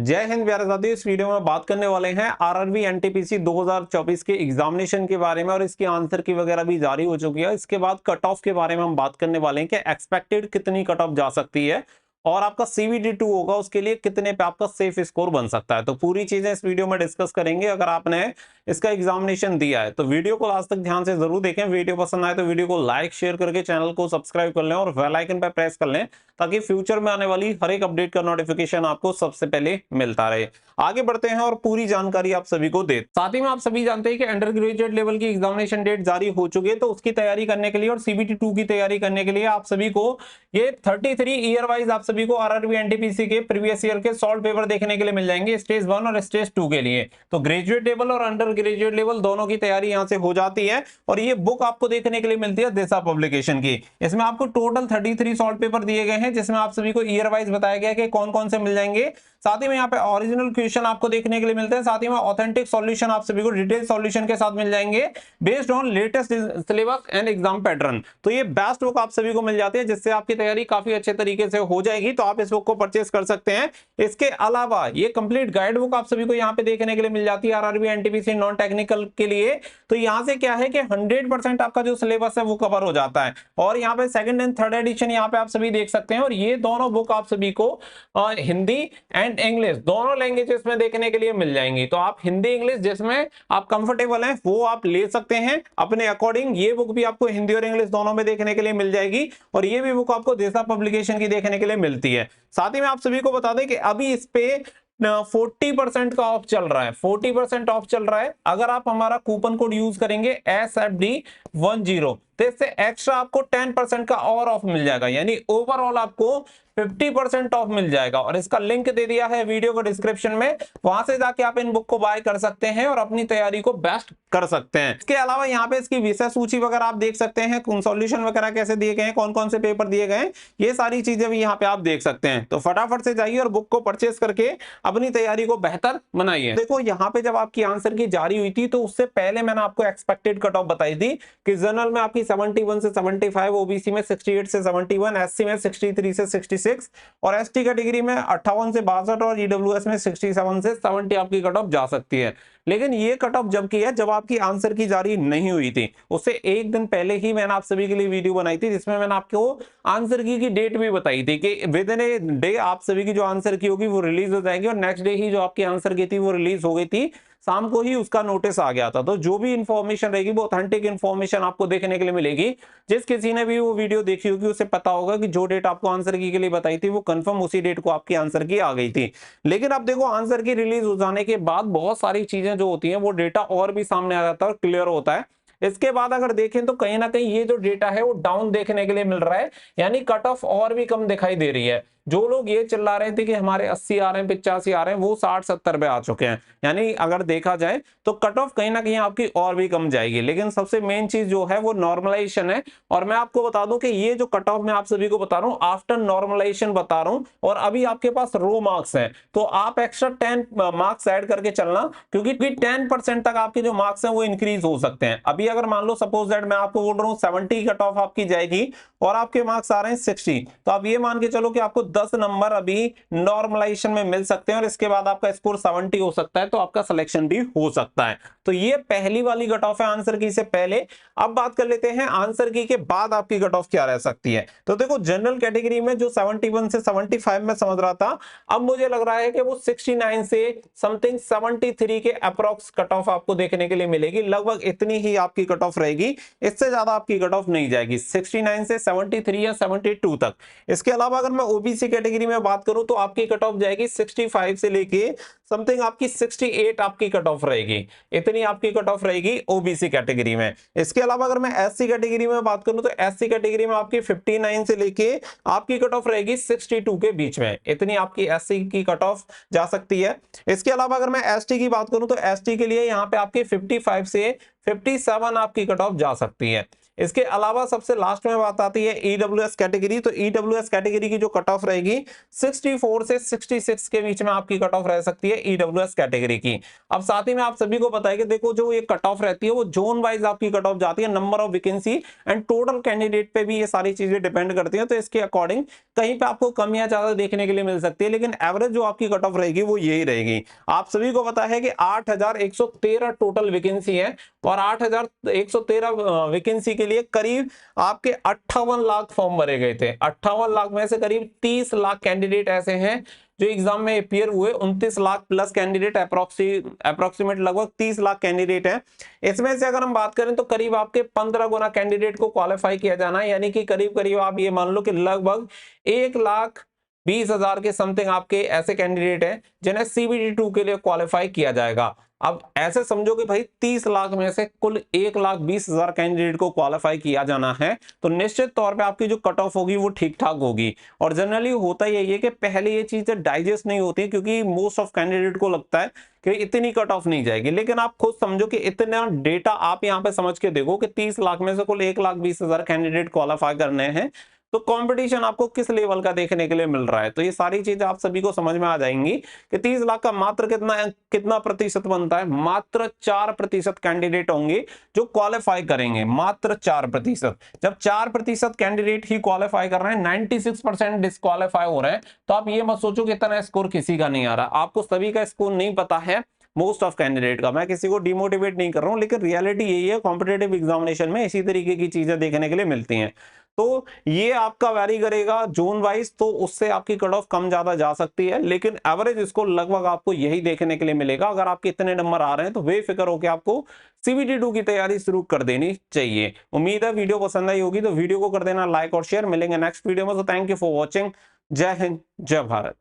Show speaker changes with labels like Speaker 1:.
Speaker 1: जय हिंद प्यारे साथियों। इस वीडियो में बात करने वाले हैं आरआरबी एनटीपीसी 2024 के एग्जामिनेशन के बारे में और इसकी आंसर की वगैरह भी जारी हो चुकी है। इसके बाद कट ऑफ के बारे में हम बात करने वाले हैं कि एक्सपेक्टेड कितनी कट ऑफ जा सकती है और आपका CVT2 होगा उसके लिए कितने पे आपका सेफ स्कोर बन सकता है। तो पूरी चीजें इस वीडियो में डिस्कस करेंगे। अगर आपने इसका एग्जामिनेशन दिया है तो वीडियो को लास्ट तक ध्यान से जरूर देखें। वीडियो पसंद आए तो वीडियो को लाइक शेयर करके चैनल को सब्सक्राइब कर लें और बेल आइकन पर प्रेस कर लें ताकि फ्यूचर में आने वाली हर एक अपडेट का नोटिफिकेशन आपको सबसे पहले मिलता रहे। आगे बढ़ते हैं और पूरी जानकारी आप सभी को दे। साथ ही में आप सभी जानते हैं कि अंडर ग्रेजुएट लेवल की एग्जामिनेशन डेट जारी हो चुकी है, तो उसकी तैयारी करने के लिए और CBT2 की तैयारी करने के लिए आप सभी को ये 33 ईयर वाइज आप सभी को आरआरबी एनटीपीसी के प्रीवियस ईयर के सॉल्व पेपर देखने के लिए मिल जाएंगे स्टेज 1 और स्टेज 2 के लिए। तो ग्रेजुएट लेवल और अंडर ग्रेजुएट लेवल दोनों की तैयारी यहां से हो जाती है और ये बुक आपको देखने के लिए मिलती है दिशा पब्लिकेशन की। इसमें आपको टोटल 33 सॉल्व पेपर दिए गए हैं जिसमें आप सभी को ईयर वाइज बताया गया कि कौन कौन से मिल जाएंगे। साथ ही में यहाँ पे ओरिजिनल क्वेश्चन आपको देखने के लिए मिलते हैं, साथ ही में ऑथेंटिक सॉल्यूशन आप सभी को डिटेल सॉल्यूशन के साथ मिल जाएंगे based on latest syllabus and exam pattern. तो ये बेस्ट बुक आप सभी को मिल जाती है जिससे आपकी तैयारी काफी अच्छे तरीके से हो जाएगी। तो आप इस बुक को परचेस कर सकते हैं। इसके अलावा ये कंप्लीट गाइड बुक आप सभी को यहाँ पे देखने के लिए मिल जाती है आरआरबी एनटीपीसी नॉन टेक्निकल के लिए। तो यहाँ से क्या है कि 100% आपका जो सिलेबस है वो कवर हो जाता है और यहाँ पे सेकंड एंड थर्ड एडिशन यहाँ पे आप सभी देख सकते हैं। और ये दोनों बुक आप सभी को हिंदी एंड इंग्लिश दोनों लैंग्वेजेस में देखने के लिए मिल जाएंगी। तो आप हिंदी इंग्लिश जिसमें आप कंफर्टेबल हैं वो आप ले सकते हैं अपने अकॉर्डिंग। ये बुक भी आपको हिंदी और इंग्लिश दोनों में देखने के लिए मिल जाएगी और ये भी बुक आपको दिशा पब्लिकेशन की देखने के लिए मिलती है। साथ ही में आप सभी को बता दें कि अभी इस पे 40% का ऑफ चल रहा है, 40% ऑफ चल रहा है। अगर आप हमारा कूपन कोड यूज करेंगे SFD10 तो इससे एक्स्ट्रा आपको 10% का और ऑफ मिल जाएगा, यानी ओवरऑल आपको 50% ऑफ मिल जाएगा। और इसका लिंक दे दिया है वीडियो को डिस्क्रिप्शन में, वहां से जाके आप इन बुक को बाय कर सकते हैं और अपनी तैयारी को बेस्ट कर सकते हैं। इसके अलावा यहाँ पे इसकी विषय सूची वगैरह आप देख सकते हैं, सॉल्यूशन वगैरह कैसे दिए गए हैं, कौन कौन से पेपर दिए गए हैं, ये सारी चीजें भी यहाँ पे आप देख सकते हैं। तो फटाफट से जाइए और बुक को परचेस करके अपनी तैयारी को बेहतर बनाइए। देखो यहाँ पे जब आपकी आंसर की जारी हुई थी तो उससे पहले मैंने आपको एक्सपेक्टेड कट ऑफ बताई थी कि जनरल में आपकी 71 से 75, ओबीसी में 68 से 71, एससी में 63 से 66 और एसटी कैटेगरी में 58 से 62 और ईडब्ल्यूएस में 67 से 70 आपकी कट ऑफ जा सकती है। लेकिन ये कट ऑफ जब की है जब आपकी आंसर की जारी नहीं हुई थी, उससे एक दिन पहले ही मैंने आप सभी के लिए वीडियो बनाई थी जिसमें मैंने आपको आंसर की डेट भी बताई थी कि विद इन ए डे आप सभी की जो आंसर की होगी वो रिलीज हो जाएगी और नेक्स्ट डे ही जो आपकी आंसर की थी वो रिलीज हो गई थी, शाम को ही उसका नोटिस आ गया था। तो जो भी इंफॉर्मेशन रहेगी वो ऑथेंटिक इंफॉर्मेशन आपको देखने के लिए मिलेगी। जिस किसी ने भी वो वीडियो देखी होगी उसे पता होगा कि जो डेट आपको आंसर की के लिए बताई थी वो कंफर्म उसी डेट को आपकी आंसर की आ गई थी। लेकिन अब देखो आंसर की रिलीज हो जाने के बाद बहुत सारी चीजें जो होती हैं वो डेटा और भी सामने आ जाता है और क्लियर होता है। इसके बाद अगर देखें तो कहीं ना कहीं ये जो डेटा है वो डाउन देखने के लिए मिल रहा है, यानी कट ऑफ और भी कम दिखाई दे रही है। जो लोग ये चिल्ला रहे थे कि हमारे 80 आ रहे हैं 85 आ रहे हैं वो 60-70 पे आ चुके हैं, यानी अगर देखा जाए तो कट ऑफ कहीं ना कहीं आपकी और भी कम जाएगी। लेकिन सबसे मेन चीज जो है वो नॉर्मलाइजेशन है। और मैं आपको बता दूं कि ये जो कट ऑफ मैं आप सभी को बता रहा हूं आफ्टर नॉर्मलाइजेशन बता रहा हूं और अभी आपके पास रो मार्क्स हैं तो आप एक्स्ट्रा 10 मार्क्स ऐड करके चलना, क्योंकि 10% तक आपके जो मार्क्स हैं वो इंक्रीज हो सकते हैं। अभी अगर मान लो सपोज दैट मैं आपको बोल रहा हूं 70 कट ऑफ आपकी जाएगी और आपके मार्क्स आ रहे हैं 60, तो आप ये मान के चलो कि आपको 10 नंबर अभी नॉर्मलाइजेशन में मिल सकते हैं और इसके बाद आपका स्कोर 70 हो सकता है, तो आपका सिलेक्शन भी हो सकता है। तो ये पहली वाली कट ऑफ है आंसर की से पहले। अब बात कर लेते हैं आंसर की के बाद आपकी कट ऑफ क्या रह सकती है। तो देखो जनरल कैटेगरी में जो 71 से 75 में समझ रहा था, अब मुझे लग रहा है कि वो 69 से समथिंग 73 के अप्रोक्स कट ऑफ आपको देखने के लिए मिलेगी। लगभग इतनी ही आपकी कट ऑफ रहेगी, इससे ज्यादा आपकी कट ऑफ नहीं जाएगी, 69 से 73 या 72 तक। इसके अलावा अगर मैं ओबीसी कैटेगरी में बात करूं तो आपकी कट ऑफ जाएगी 65 से लेके समथिंग आपकी 68 आपकी कट ऑफ रहेगी, इतनी आपकी कट ऑफ रहेगी ओबीसी कैटेगरी में। इसके अलावा अगर मैं एससी कैटेगरी में बात करूं तो एससी कैटेगरी में आपकी 59 से लेके आपकी कट ऑफ रहेगी 62 के बीच में, इतनी आपकी एससी की कट ऑफ जा सकती है। इसके अलावा अगर मैं एसटी की बात करूं तो एसटी के लिए यहाँ पे आपकी 55 से 57 आपकी कट ऑफ जा सकती है। इसके अलावा सबसे लास्ट में बात आती है ईडब्ल्यूएस कैटेगरी। तो ईडब्ल्यूएस कैटेगरी की जो कट ऑफ रहेगी 64 से 66 के बीच में आपकी कट ऑफ रह सकती है ईडब्ल्यूएस कैटेगरी की। अब साथ ही में आप सभी को पता है कि देखो जो ये कट ऑफ रहती है वो जोन वाइज आपकी कट ऑफ जाती है, number of vacancy and total candidate पे भी ये सारी चीजें डिपेंड करती हैं। तो इसके अकॉर्डिंग कहीं पे आपको कम या ज्यादा देखने के लिए मिल सकती है, लेकिन एवरेज जो आपकी कट ऑफ रहेगी वो यही रहेगी। आप सभी को पता है कि 8113 टोटल वैकेंसी है और 8113 वैकेंसी के लिए करीब आपके 58 लाख फॉर्म भरे गए थे। 58 लाख में से करीब 30 लाख कैंडिडेट ऐसे हैं जो एग्जाम में अपियर हुए। 29 लाख प्लस कैंडिडेट अप्रोक्सीमेट लगभग 30 लाख कैंडिडेट हैं। इसमें से अगर हम बात करें तो करीब आपके 15 गुना कैंडिडेट को क्वालिफाई किया जाना है, यानी कि करीब करीब आप ये मान लो कि लगभग 1,20,000 के समथिंग आपके ऐसे कैंडिडेट हैं जिन्हें CBT 2 के लिए क्वालिफाई किया जाएगा। अब ऐसे समझो कि भाई 30 लाख में से कुल 1,20,000 कैंडिडेट को क्वालिफाई किया जाना है, तो निश्चित तौर पे आपकी जो कट ऑफ होगी वो ठीक ठाक होगी। और जनरली होता यही है कि पहले ये चीजें डाइजेस्ट नहीं होती, क्योंकि मोस्ट ऑफ कैंडिडेट को लगता है कि इतनी कट ऑफ नहीं जाएगी, लेकिन आप खुद समझो कि इतना डेटा आप यहाँ पे समझ के देखो कि 30 लाख में से कुल 1,20,000 कैंडिडेट क्वालिफाई करने हैं, तो कंपटीशन आपको किस लेवल का देखने के लिए मिल रहा है। तो ये सारी चीजें आप सभी को समझ में आ जाएंगी कि 30 लाख का मात्र कितना प्रतिशत बनता है। मात्र 4% कैंडिडेट होंगे जो क्वालिफाई करेंगे, मात्र 4%। जब 4% कैंडिडेट ही क्वालिफाई कर रहे हैं, 96% डिस्क्वालीफाई हो रहे हैं, तो आप ये मत सोचो कि इतना स्कोर किसी का नहीं आ रहा। आपको सभी का स्कोर नहीं पता है, मोस्ट ऑफ कैंडिडेट का। मैं किसी को डिमोटिवेट नहीं कर रहा हूं, लेकिन रियलिटी यही है, कॉम्पिटेटिव एग्जामिनेशन में इसी तरीके की चीजें देखने के लिए मिलती हैं। तो ये आपका वैरी करेगा जोन वाइज, तो उससे आपकी कट ऑफ कम ज्यादा जा सकती है, लेकिन एवरेज इसको लगभग आपको यही देखने के लिए मिलेगा। अगर आपके इतने नंबर आ रहे हैं तो बेफिक्र होकर आपको CBT 2 की तैयारी शुरू कर देनी चाहिए। उम्मीद है वीडियो पसंद आई होगी, तो वीडियो को कर देना लाइक और शेयर। मिलेंगे नेक्स्ट वीडियो में। तो थैंक यू फॉर वॉचिंग। जय हिंद, जय भारत।